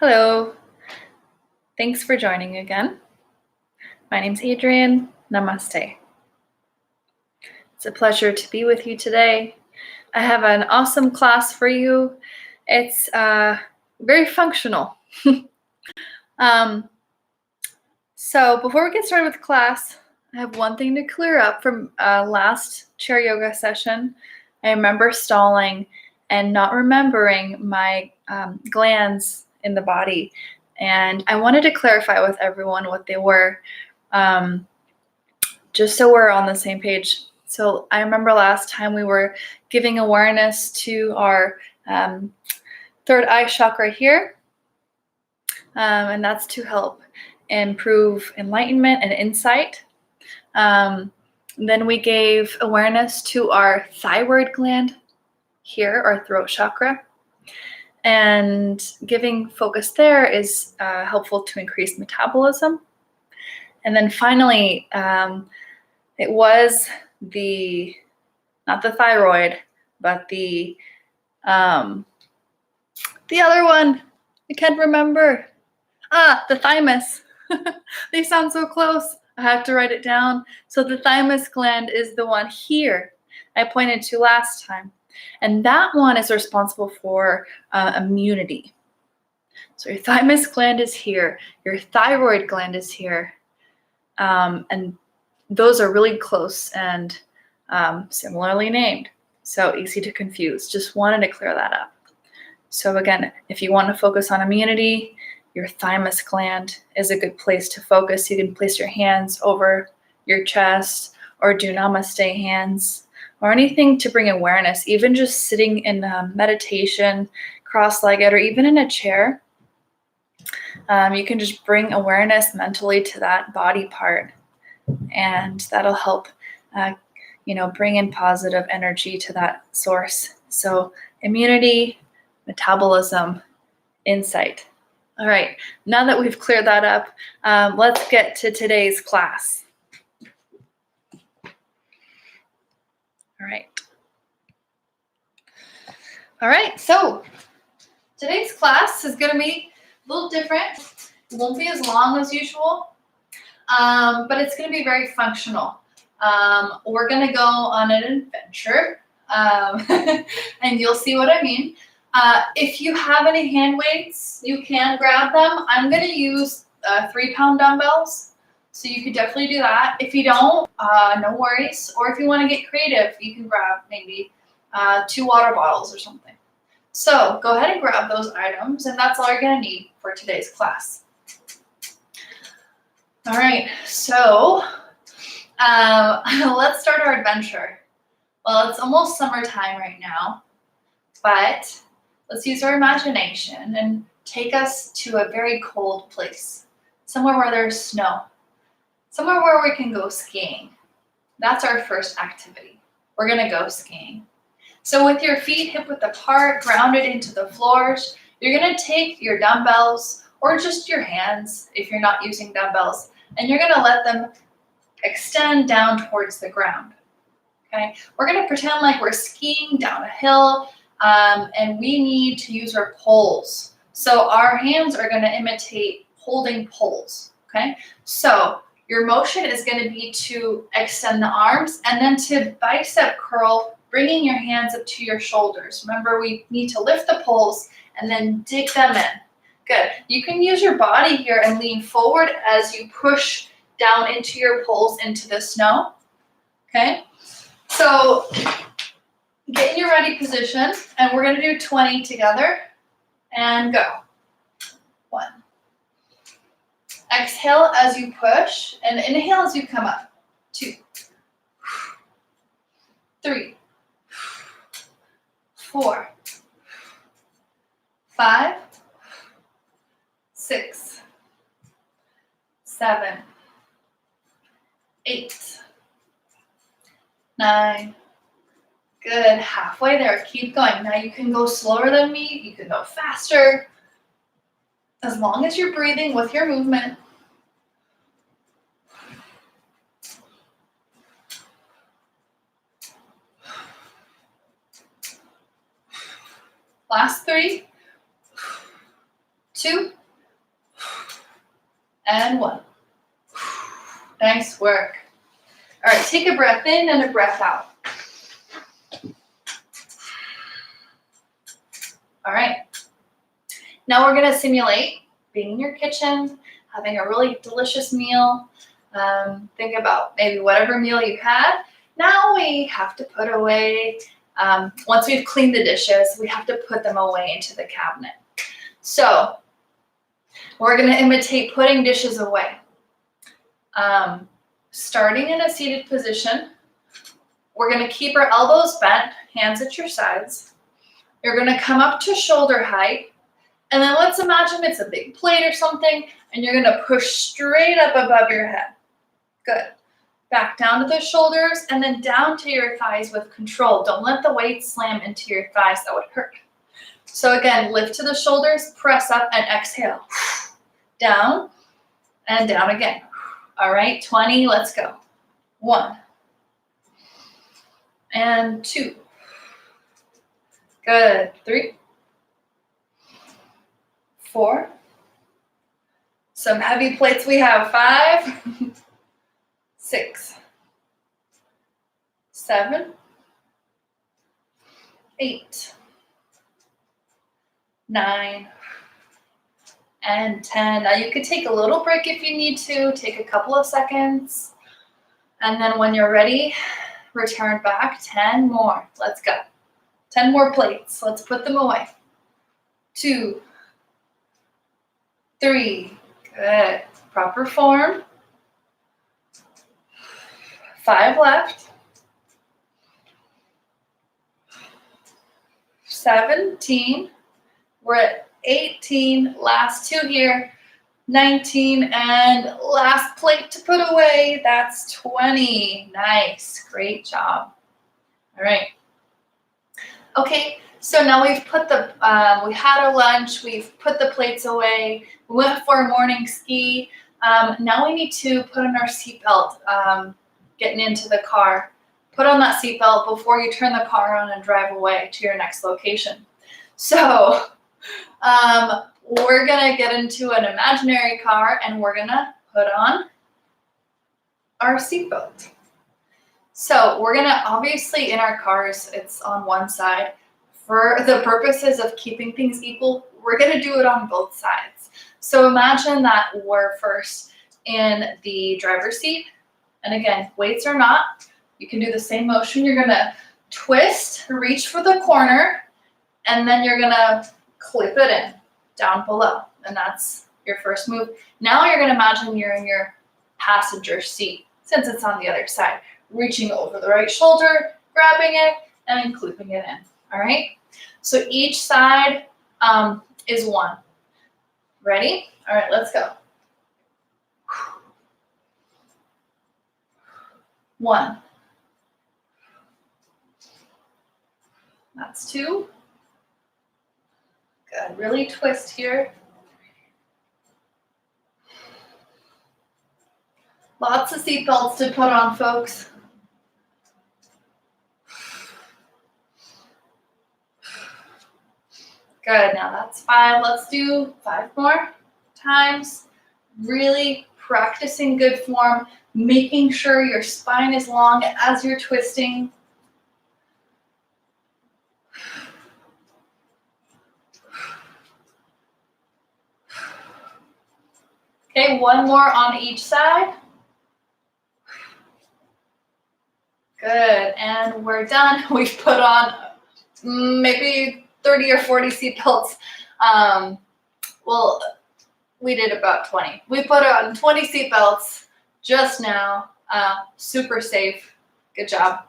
Hello. Thanks for joining again. My name's Adrienne. Namaste. It's a pleasure to be with you today. I have an awesome class for you. It's very functional. So before we get started with class, I have one thing to clear up from last chair yoga session. I remember stalling and not remembering my glands in the body. And I wanted to clarify with everyone what they were, just so we're on the same page. So I remember last time we were giving awareness to our third eye chakra here, and that's to help improve enlightenment and insight. Then we gave awareness to our thyroid gland here, our throat chakra. And giving focus there is helpful to increase metabolism. And then finally, it was not the thyroid, but the other one. I can't remember. The thymus. They sound so close. I have to write it down. So the thymus gland is the one here I pointed to last time. And that one is responsible for immunity. So your thymus gland is here. Your thyroid gland is here. And those are really close and similarly named. So easy to confuse. Just wanted to clear that up. So again, if you want to focus on immunity, your thymus gland is a good place to focus. You can place your hands over your chest or do namaste hands or anything to bring awareness, even just sitting in meditation, cross-legged, or even in a chair. You can just bring awareness mentally to that body part, and that'll help bring in positive energy to that source. So immunity, metabolism, insight. All right, now that we've cleared that up, let's get to today's class. All right, so today's class is going to be a little different. It won't be as long as usual, but it's going to be very functional. We're going to go on an adventure, and you'll see what I mean. If you have any hand weights, you can grab them. I'm going to use 3-pound dumbbells, so you could definitely do that. If you don't, no worries. Or if you want to get creative, you can grab maybe 2 water bottles or something. So go ahead and grab those items, and that's all you're going to need for today's class. All right, so let's start our adventure. Well, it's almost summertime right now, but let's use our imagination and take us to a very cold place, somewhere where there's snow, somewhere where we can go skiing. That's our first activity. We're going to go skiing. So with your feet hip-width apart, grounded into the floors, you're going to take your dumbbells or just your hands if you're not using dumbbells, and you're going to let them extend down towards the ground. Okay? We're going to pretend like we're skiing down a hill, and we need to use our poles. So our hands are going to imitate holding poles. Okay? So your motion is going to be to extend the arms and then to bicep curl, bringing your hands up to your shoulders. Remember, we need to lift the poles and then dig them in. Good. You can use your body here and lean forward as you push down into your poles into the snow. Okay? So get in your ready position, and we're going to do 20 together, and go. 1. Exhale as you push, and inhale as you come up. 2. 3. 4. 5. 6. 7. 8. 9. Good. Halfway there. Keep going. Now you can go slower than me. You can go faster. As long as you're breathing with your movement. Last 3. 2, and 1. Nice work. All right, take a breath in and a breath out. All right. Now we're gonna simulate being in your kitchen, having a really delicious meal. Think about maybe whatever meal you had. Now we have to put away, once we've cleaned the dishes, we have to put them away into the cabinet. So we're gonna imitate putting dishes away. Starting in a seated position, we're gonna keep our elbows bent, hands at your sides. You're gonna come up to shoulder height, and then let's imagine it's a big plate or something, and you're gonna push straight up above your head. Good. Back down to the shoulders, and then down to your thighs with control. Don't let the weight slam into your thighs, that would hurt. So again, lift to the shoulders, press up, and exhale. Down, and down again. All right, 20, let's go. 1, and 2. Good, 3, 4. Some heavy plates we have, 5, 6, 7, 8, 9, and 10. Now you could take a little break if you need to, take a couple of seconds. And then when you're ready, return back. 10 more, let's go. 10 more plates, let's put them away. 2, 3, good, proper form. 5 left. 17, we're at 18, last 2 here. 19, and last plate to put away, that's 20. Nice, great job. All right. Okay, so now we've put we had our lunch, we've put the plates away, we went for a morning ski. Now we need to put on our seatbelt, getting into the car. Put on that seatbelt before you turn the car on and drive away to your next location. So, we're gonna get into an imaginary car and we're gonna put on our seatbelt. So we're gonna, obviously in our cars, it's on one side. For the purposes of keeping things equal, we're gonna do it on both sides. So imagine that we're first in the driver's seat. And again, weights or not, you can do the same motion. You're gonna twist, reach for the corner, and then you're gonna clip it in down below. And that's your first move. Now you're gonna imagine you're in your passenger seat, since it's on the other side. Reaching over the right shoulder, grabbing it, and then clipping it in, all right? So each side is 1. Ready? All right, let's go. 1. That's 2. Good, really twist here. Lots of seatbelts to put on, folks. Good, now that's 5. Let's do 5 more times. Really practicing good form, making sure your spine is long as you're twisting. Okay, 1 more on each side. Good, and we're done. We've put on maybe 30 or 40 seatbelts. Well, we did about 20. We put on 20 seatbelts just now. Super safe. Good job.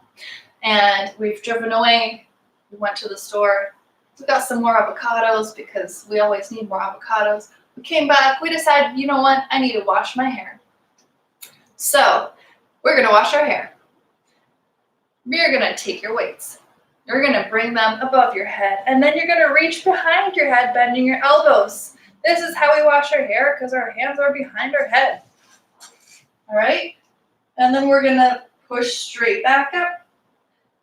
And we've driven away. We went to the store. We got some more avocados because we always need more avocados. We came back. We decided, you know what? I need to wash my hair. So we're going to wash our hair. You're going to take your weights. You're going to bring them above your head, and then you're going to reach behind your head, bending your elbows. This is how we wash our hair because our hands are behind our head. All right? And then we're going to push straight back up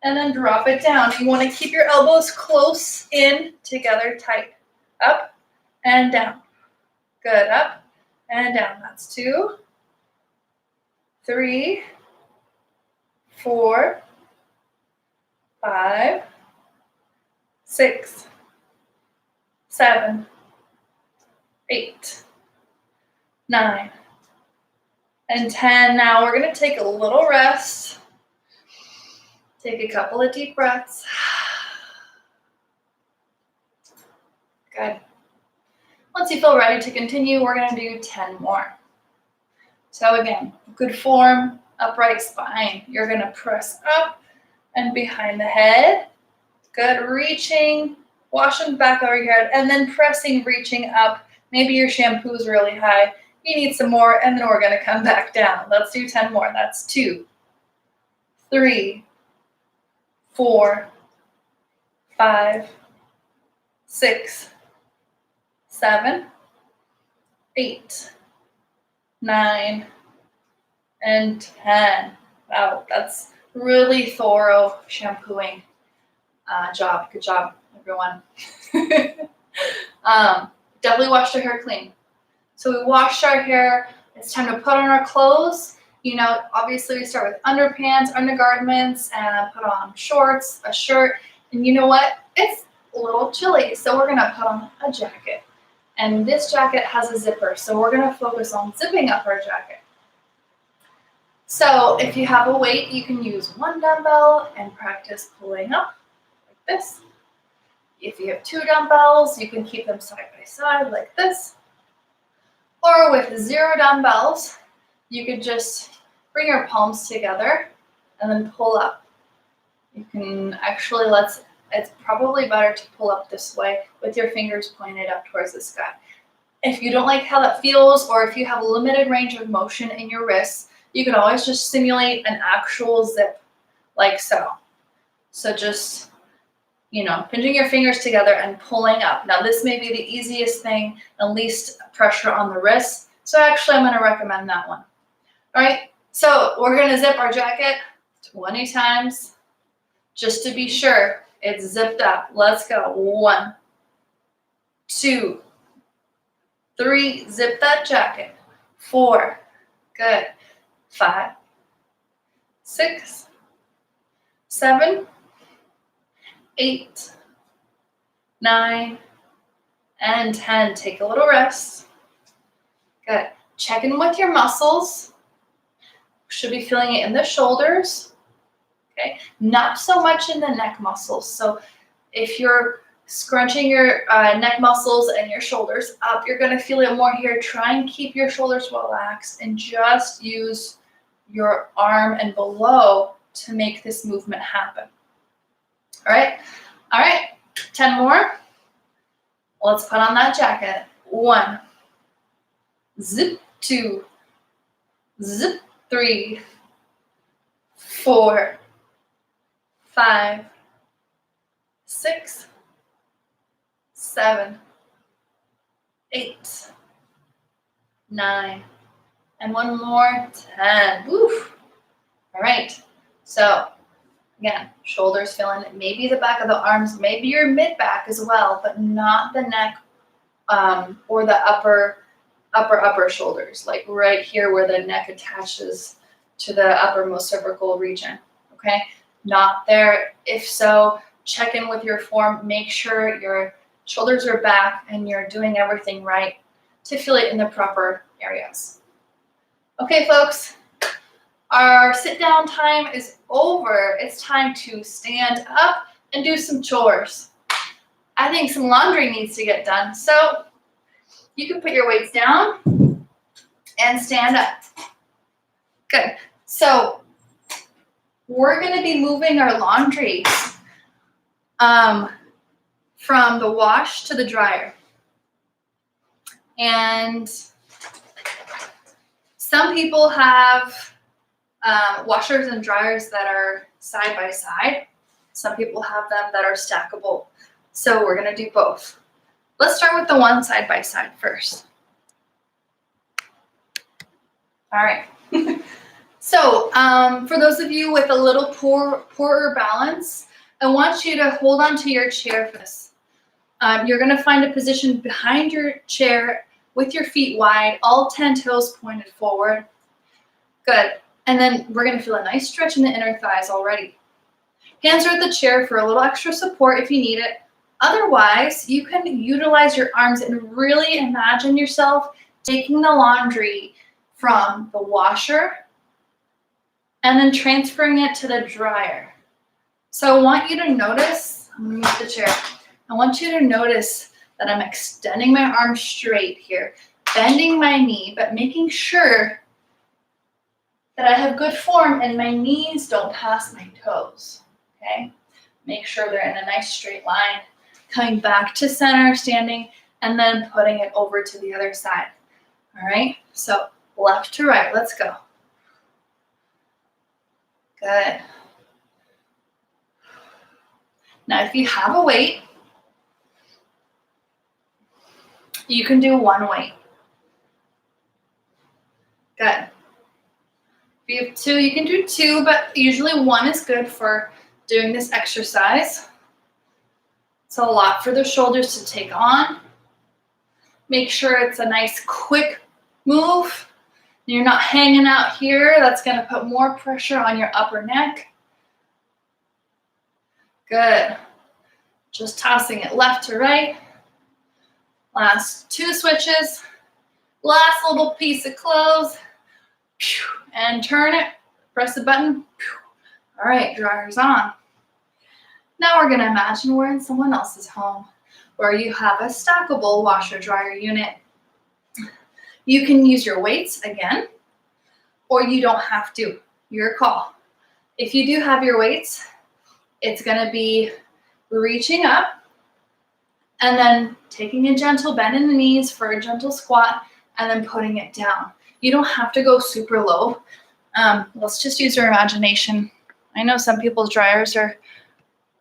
and then drop it down. You want to keep your elbows close in together, tight. Up and down. Good, up and down. That's 2, 3, 4, 5, 6, 7, 8, 9, and 10. Now we're going to take a little rest. Take a couple of deep breaths. Good. Once you feel ready to continue, we're going to do 10 more. So again, good form, upright spine. You're going to press up and behind the head. Good, reaching, washing back over your head, and then pressing, reaching up. Maybe your shampoo is really high. You need some more, and then we're going to come back down. Let's do 10 more. That's 2, 3, 4, 5, 6, 7, 8, 9, and 10. Wow, that's really thorough shampooing job. Good job, everyone. Definitely washed our hair clean. So we washed our hair. It's time to put on our clothes. You know, obviously we start with underpants, undergarments, and put on shorts, a shirt. And you know what? It's a little chilly, so we're gonna put on a jacket. And this jacket has a zipper, so we're gonna focus on zipping up our jacket. So if you have a weight, you can use one dumbbell and practice pulling up like this. If you have 2 dumbbells, you can keep them side by side like this. Or with 0 dumbbells, you could just bring your palms together and then pull up. You can actually, it's probably better to pull up this way with your fingers pointed up towards the sky. If you don't like how that feels, or if you have a limited range of motion in your wrists, you can always just simulate an actual zip like so. So just, you know, pinching your fingers together and pulling up. Now this may be the easiest thing and least pressure on the wrists. So actually I'm gonna recommend that one. All right, so we're gonna zip our jacket 20 times just to be sure it's zipped up. Let's go. 1, 2, 3, zip that jacket. 4, good. 5, 6, 7, 8, 9, and 10. Take a little rest. Good. Check in with your muscles. Should be feeling it in the shoulders. Okay. Not so much in the neck muscles. So if you're scrunching your neck muscles and your shoulders up, you're going to feel it more here. Try and keep your shoulders relaxed and just use your arm and below to make this movement happen. All right. 10 more. Let's put on that jacket. 1, zip 2, zip 3, 4, 5, 6, 7, 8, 9, and one more, 10. Woof. All right. So again, shoulders feeling it, maybe the back of the arms, maybe your mid-back as well, but not the neck or the upper shoulders, like right here where the neck attaches to the uppermost cervical region, okay? Not there. If so, check in with your form. Make sure your shoulders are back and you're doing everything right to feel it in the proper areas. Okay, folks. Our sit-down time is over. It's time to stand up and do some chores. I think some laundry needs to get done. So you can put your weights down and stand up. Good. So we're going to be moving our laundry from the wash to the dryer. And some people have washers and dryers that are side by side. Some people have them that are stackable. So we're gonna do both. Let's start with the one side by side first. All right. So for those of you with a little poorer balance, I want you to hold on to your chair for this. You're gonna find a position behind your chair with your feet wide, all 10 toes pointed forward. Good. And then we're going to feel a nice stretch in the inner thighs already. Hands are at the chair for a little extra support if you need it. Otherwise, you can utilize your arms and really imagine yourself taking the laundry from the washer and then transferring it to the dryer. So I want you to notice, I'm going to move the chair. I want you to notice that I'm extending my arm straight here, bending my knee, but making sure that I have good form and my knees don't pass my toes, okay? Make sure they're in a nice straight line, coming back to center, standing, and then putting it over to the other side, all right? So left to right, let's go. Good. Now, if you have a weight, you can do one weight. Good. If you have two, you can do two, but usually one is good for doing this exercise. It's a lot for the shoulders to take on. Make sure it's a nice, quick move. You're not hanging out here. That's going to put more pressure on your upper neck. Good. Just tossing it left to right. Last two switches. Last little piece of clothes. And turn it. Press the button. All right, dryer's on. Now we're going to imagine we're in someone else's home where you have a stackable washer-dryer unit. You can use your weights again, or you don't have to. Your call. If you do have your weights, it's going to be reaching up and then taking a gentle bend in the knees for a gentle squat and then putting it down. You don't have to go super low. Let's just use our imagination. I know some people's dryers are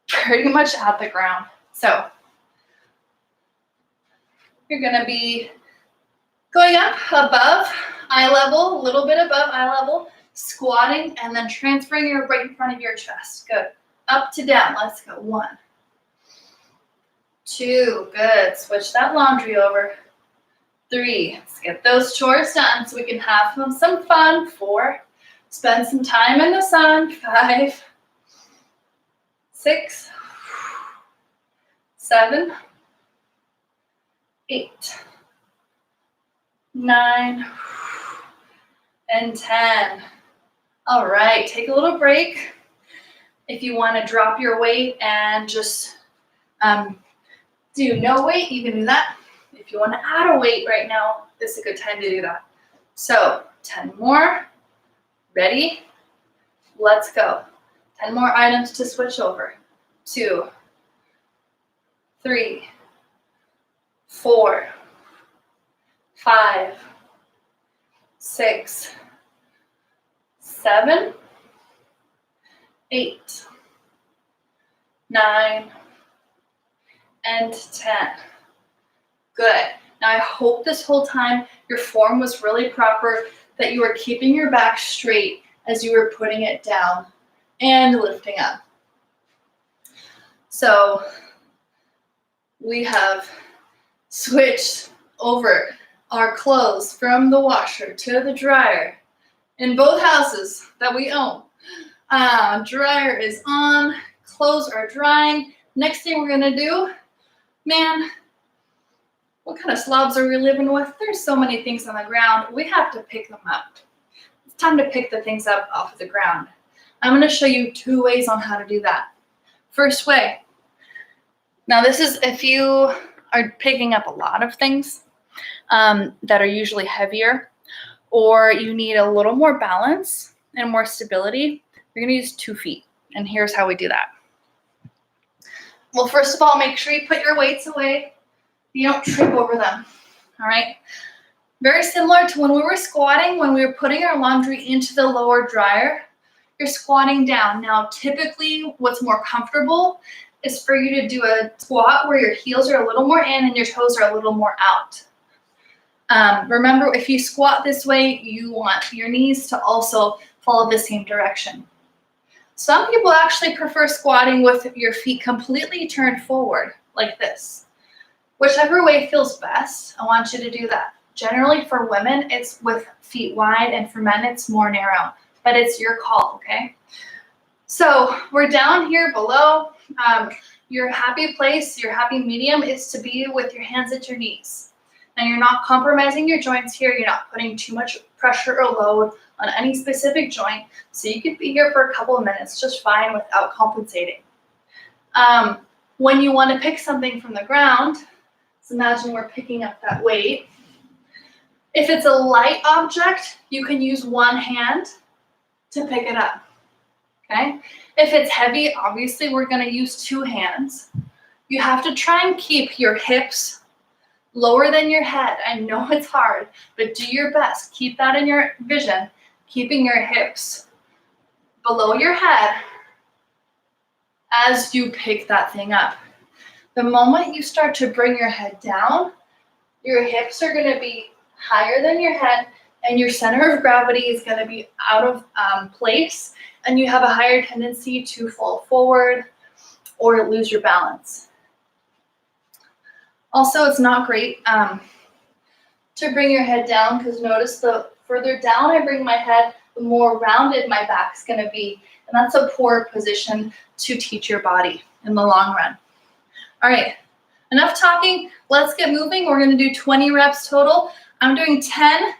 pretty much at the ground. So you're going to be going up above eye level, a little bit above eye level, squatting, and then transferring your weight in front of your chest. Good. Up to down. Let's go. 1, 2. Good. Switch that laundry over. 3. Let's get those chores done so we can have some fun. 4. Spend some time in the sun. 5, 6, 7, 8, 9, and 10. All right, take a little break. If you want to drop your weight and just do no weight, you can do that. If you want to add a weight right now, this is a good time to do that. So 10 more. Ready? Let's go. 10 more items to switch over. 2, 3, 4, 5, 6, 7, 8, 9, and 10. Good. Now I hope this whole time your form was really proper, that you were keeping your back straight as you were putting it down and lifting up. So we have switched over our clothes from the washer to the dryer in both houses that we own. Dryer is on, clothes are drying. Next thing we're gonna do, man, what kind of slobs are we living with? There's so many things on the ground. We have to pick them up. It's time to pick the things up off of the ground. I'm gonna show you 2 ways on how to do that. First way. Now this is if you are picking up a lot of things that are usually heavier, or you need a little more balance and more stability, you're gonna use 2 feet. And here's how we do that. Well, first of all, make sure you put your weights away. You don't trip over them, all right? Very similar to when we were squatting, when we were putting our laundry into the lower dryer, you're squatting down. Now, typically what's more comfortable is for you to do a squat where your heels are a little more in and your toes are a little more out. Remember, if you squat this way, you want your knees to also follow the same direction. Some people actually prefer squatting with your feet completely turned forward, like this. Whichever way feels best, I want you to do that. Generally for women, it's with feet wide, and for men, it's more narrow, but it's your call, okay? So we're down here below. Your happy place, your happy medium is to be with your hands at your knees. And you're not compromising your joints here. You're not putting too much pressure or load on any specific joint. So you could be here for a couple of minutes just fine without compensating. When you want to pick something from the ground, so imagine we're picking up that weight. If it's a light object, you can use one hand to pick it up, okay? If it's heavy, obviously we're gonna use two hands. You have to try and keep your hips lower than your head. I know it's hard, but do your best. Keep that in your vision, keeping your hips below your head as you pick that thing up. The moment you start to bring your head down, your hips are gonna be higher than your head, and your center of gravity is gonna be out of place, and you have a higher tendency to fall forward or lose your balance. Also, it's not great to bring your head down, because notice the further down I bring my head, the more rounded my back's gonna be, and that's a poor position to teach your body in the long run. All right, enough talking, let's get moving. We're gonna do 20 reps total. I'm doing 10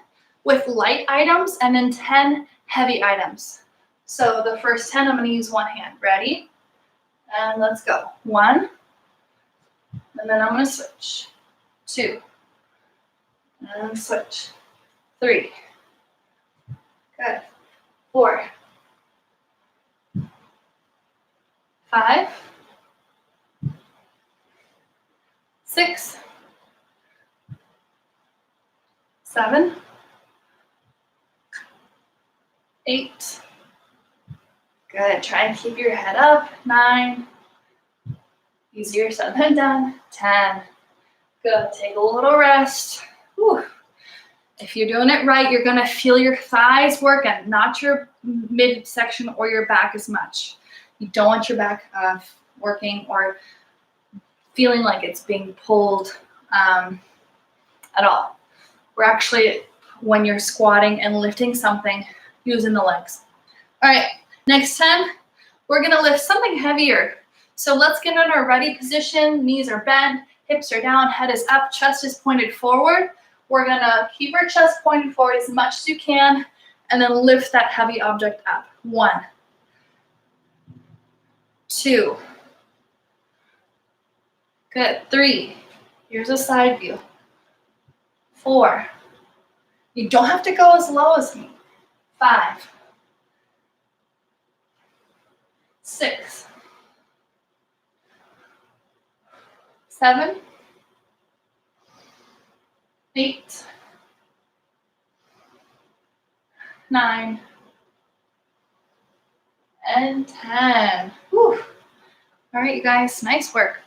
with light items and then 10 heavy items. So the first 10, I'm gonna use one hand. Ready? And let's go. 1, and then I'm gonna switch. 2, and switch. 3, good. 4, 5, 6, 7, 8, good. Try and keep your head up. 9, easier said than done. 10, good. Take a little rest. Whew. If you're doing it right, you're gonna feel your thighs working, not your midsection or your back as much. You don't want your back working or feeling like it's being pulled at all. We're actually, when you're squatting and lifting something, using the legs. All right, next 10, we're gonna lift something heavier. So let's get in our ready position. Knees are bent, hips are down, head is up, chest is pointed forward. We're gonna keep our chest pointed forward as much as you can, and then lift that heavy object up. 1, 2, good. 3, here's a side view. 4, you don't have to go as low as me. 5, 6, 7, 8, 9, and 10. Whew. All right, you guys, nice work.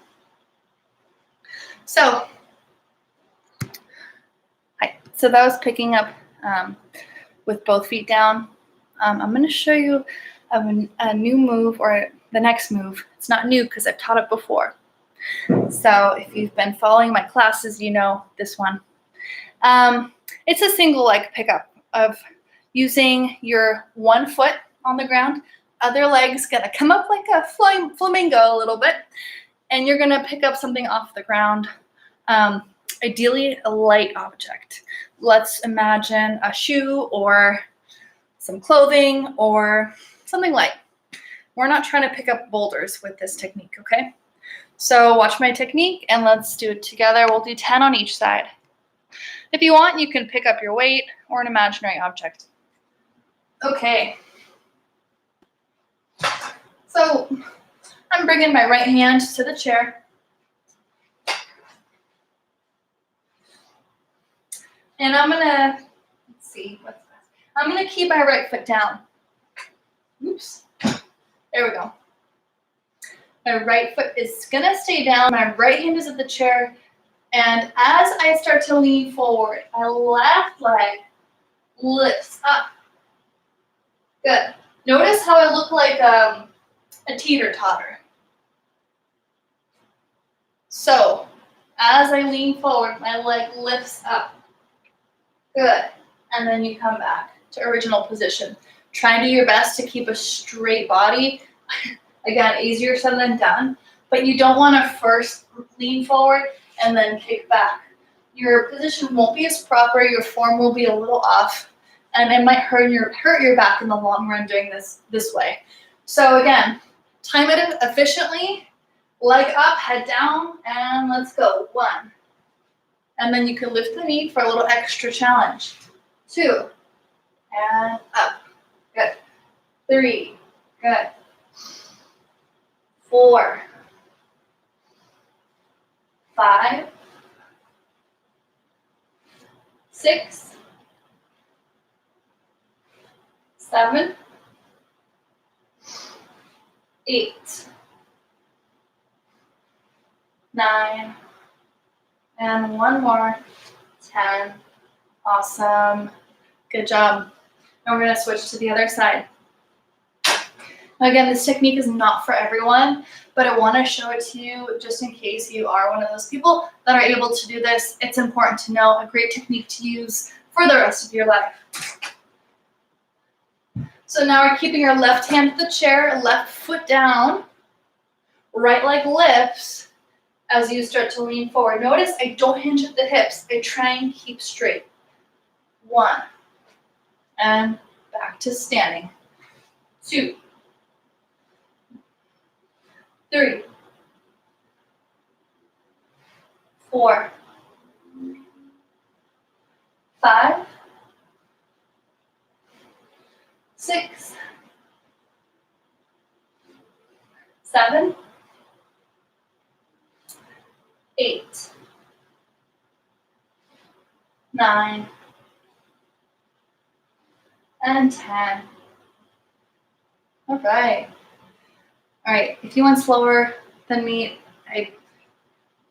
So that was picking up with both feet down. I'm going to show you a new move, or the next move. It's not new because I've taught it before. So if you've been following my classes, you know this one. It's a single leg pickup of using your one foot on the ground, other leg's gonna come up like a flamingo a little bit, and you're gonna pick up something off the ground, ideally a light object. Let's imagine a shoe or some clothing or something light. We're not trying to pick up boulders with this technique, okay? So watch my technique and let's do it together. We'll do 10 on each side. If you want, you can pick up your weight or an imaginary object. Okay. So I'm bringing my right hand to the chair. And I'm gonna, let's see, what's this? I'm gonna keep my right foot down. Oops, there we go. My right foot is gonna stay down, my right hand is at the chair, and as I start to lean forward, my left leg lifts up. Good. Notice how I look like a teeter-totter. So, as I lean forward, my leg lifts up. Good. And then you come back to original position. Try and do your best to keep a straight body. Again, easier said than done, but you don't want to first lean forward and then kick back. Your position won't be as proper, your form will be a little off, and it might hurt your back in the long run doing this way. So again, time it efficiently, leg up, head down, and let's go. 1. And then you can lift the knee for a little extra challenge. 2, and up. Good. 3, good. 4, 5, 6, 7, 8, 9, and one more, 10. Awesome. Good job. And we're going to switch to the other side. Again, this technique is not for everyone, but I want to show it to you just in case you are one of those people that are able to do this. It's important to know a great technique to use for the rest of your life. So now we're keeping our left hand at the chair, left foot down, right leg lifts as you start to lean forward. Notice I don't hinge at the hips. I try and keep straight. 1, and back to standing. 2, 3, 4, 5, 6, 7, 8, 9, and 10. All right. All right, if you went slower than me,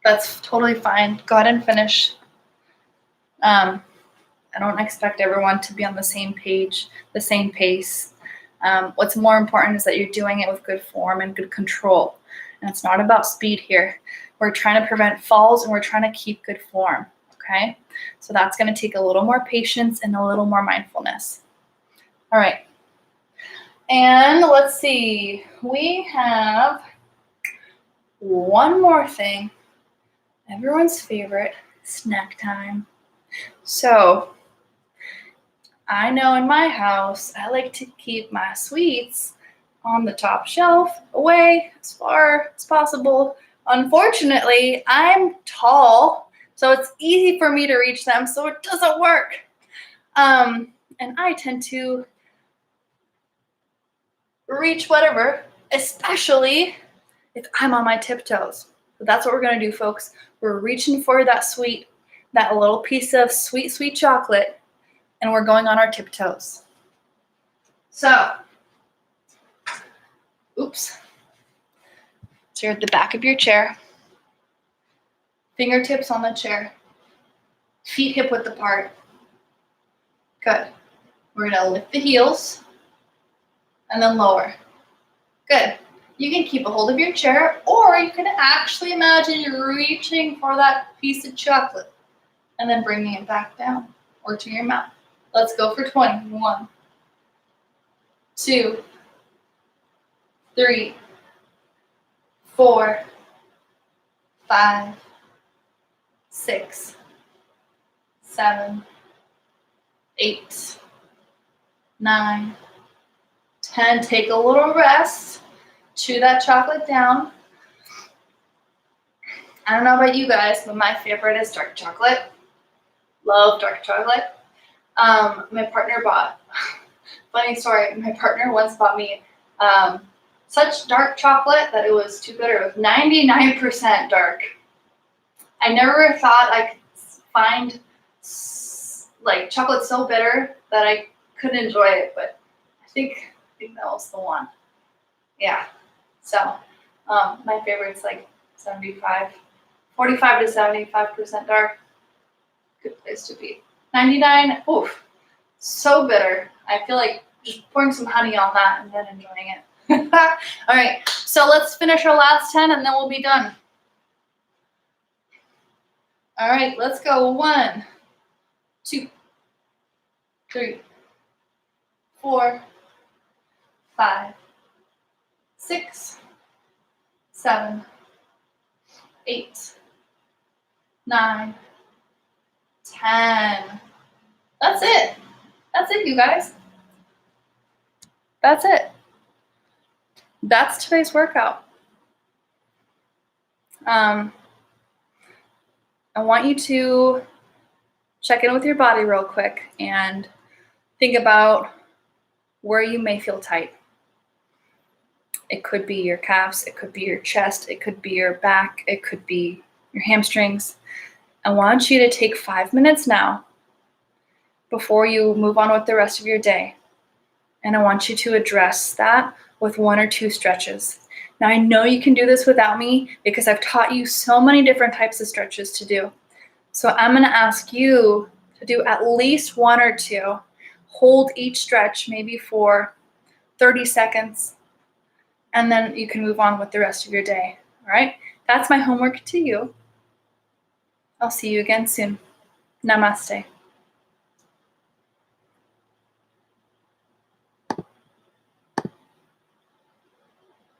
that's totally fine. Go ahead and finish. I don't expect everyone to be on the same page, the same pace. What's more important is that you're doing it with good form and good control. And it's not about speed here. We're trying to prevent falls and we're trying to keep good form, okay? So that's gonna take a little more patience and a little more mindfulness. All right. And let's see, we have one more thing, everyone's favorite, snack time. So I know in my house, I like to keep my sweets on the top shelf, away as far as possible. Unfortunately, I'm tall, so it's easy for me to reach them, so it doesn't work. And I tend to reach whatever, especially if I'm on my tiptoes. So that's what we're gonna do, folks. We're reaching for that sweet, that little piece of sweet, sweet chocolate, and we're going on our tiptoes. So, oops. So you're at the back of your chair, fingertips on the chair, feet hip width apart. Good. We're gonna lift the heels and then lower. Good. You can keep a hold of your chair, or you can actually imagine you're reaching for that piece of chocolate and then bringing it back down or to your mouth. Let's go for 20. 1, 2, 3, 4, 5, 6, 7, 8, 9, 10. Take a little rest. Chew that chocolate down. I don't know about you guys, but my favorite is dark chocolate. Love dark chocolate. My partner bought, funny story, my partner once bought me such dark chocolate that it was too bitter. It was 99% dark. I never thought I could find like chocolate so bitter that I couldn't enjoy it, but I think that was the one. Yeah. So my favorite's like 45 to 75% dark. Good place to be. 99, oof, so bitter. I feel like just pouring some honey on that and then enjoying it. All right, so let's finish our last 10 and then we'll be done. All right, let's go. 1, 2, 3, 4, 5, 6, 7, 8, 9, 10. That's it. That's it, you guys. That's it. That's today's workout. I want you to check in with your body real quick and think about where you may feel tight. It could be your calves, it could be your chest, it could be your back, it could be your hamstrings. I want you to take 5 minutes now before you move on with the rest of your day. And I want you to address that with 1 or 2 stretches. Now, I know you can do this without me because I've taught you so many different types of stretches to do. So I'm going to ask you to do at least 1 or 2. Hold each stretch maybe for 30 seconds, and then you can move on with the rest of your day. All right? That's my homework to you. I'll see you again soon. Namaste.